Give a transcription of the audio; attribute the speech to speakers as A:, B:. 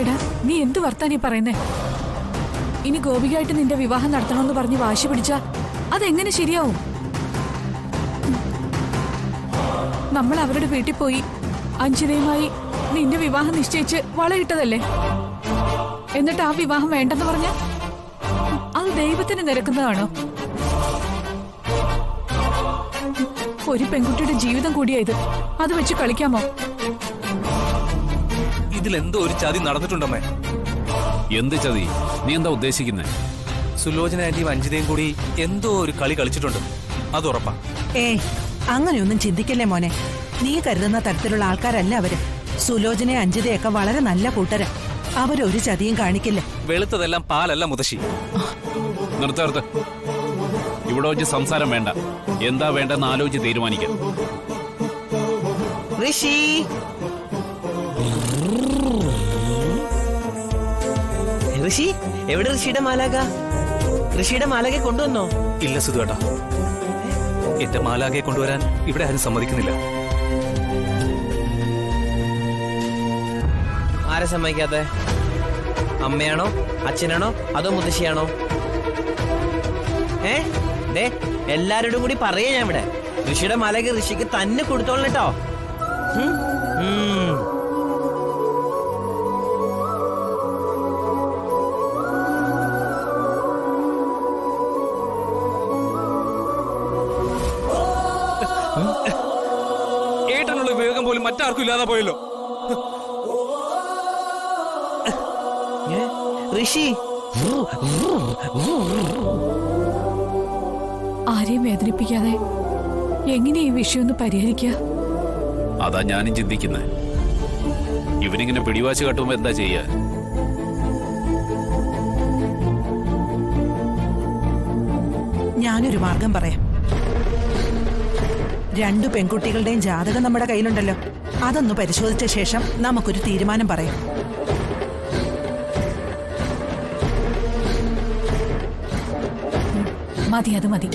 A: എടാ, നീ എന്ത് വർത്താനീ പറയുന്നേ? ഇനി ഗോപികയായിട്ട് നിന്റെ വിവാഹം നടത്തണമെന്ന് പറഞ്ഞ് വാശി പിടിച്ചാ അതെങ്ങനെ ശരിയാവും? നമ്മൾ അവരുടെ വീട്ടിൽ പോയി അഞ്ജനയുമായി നിന്റെ വിവാഹം നിശ്ചയിച്ച് വളയിട്ടതല്ലേ? എന്നിട്ട് ആ വിവാഹം വേണ്ടെന്ന് പറഞ്ഞ അത് ദൈവത്തിന് നിരക്കുന്നതാണോ? ഒരു പെൺകുട്ടിയുടെ ജീവിതം കൂടിയായത്, അത് വെച്ച് കളിക്കാമോ?
B: ഇതിലെന്തോ ഒരു ചതി നടന്നിട്ടുണ്ടമ്മേ.
C: എന്ത് ചതി? നീ എന്താ ഉദ്ദേശിക്കുന്നത്?
B: സുലോചന ആന്റിയും അഞ്ജിതയും കൂടി എന്തോ ഒരു കളി കളിച്ചിട്ടുണ്ട്, അത് ഉറപ്പാ.
D: അങ്ങനെയൊന്നും ചിന്തിക്കല്ലേ മോനെ. നീ കരുതുന്ന തരത്തിലുള്ള ആൾക്കാരല്ല അവര്. സുലോചന അഞ്ജിതയൊക്കെ വളരെ നല്ല കൂട്ടര്. അവരൊരു ചതിയും കാണിക്കില്ല.
B: വെളുത്തതെല്ലാം പാലല്ല മുതശ്ശി.
C: നിർത്ത്. ഇവിടെ വെച്ച് സംസാരം വേണ്ട. എന്താ വേണ്ടെന്ന് ആലോചിച്ച് തീരുമാനിക്കാം.
E: ഋഷി, ഋഷി എവിടെ? ഋഷിയുടെ മാലാക? ഋഷിയുടെ മാലാകെ കൊണ്ടുവന്നോ?
B: ഇല്ല സുധുവേട്ടാ, എന്റെ മാലാകെ കൊണ്ടുവരാൻ ഇവിടെ ആരും സമ്മതിക്കുന്നില്ല.
E: ആരെ സമ്മതിക്കാതെ? അമ്മയാണോ, അച്ഛനാണോ, അതോ മുത്തശ്ശിയാണോ? എല്ലാരോടും കൂടി പറയാ ഞാൻ ഇവിടെ. ഋഷിയുടെ മാലാക ഋഷിക്ക് തന്നെ കൊടുത്തോളൂ കേട്ടോ.
B: ഏട്ടനുള്ള വിവേകം പോലും മറ്റാർക്കും ഇല്ലാതെ പോയല്ലോ.
E: ഋഷി,
A: ആരെയും വേദനിപ്പിക്കാതെ എങ്ങനെ ഈ വിഷയം ഒന്ന് പരിഹരിക്കുക?
C: അതാ ഞാനും ചിന്തിക്കുന്നത്. ഇവനിങ്ങനെ പിടിവാശി കാട്ടുമ്പോ എന്താ ചെയ്യാ?
D: ഞാനൊരു മാർഗം പറയാം. രണ്ടു പെൺകുട്ടികളുടെയും ജാതകം നമ്മുടെ കയ്യിലുണ്ടല്ലോ. അതൊന്ന് പരിശോധിച്ച ശേഷം നമുക്കൊരു തീരുമാനം പറയാം.
A: മതി, അത് മതി.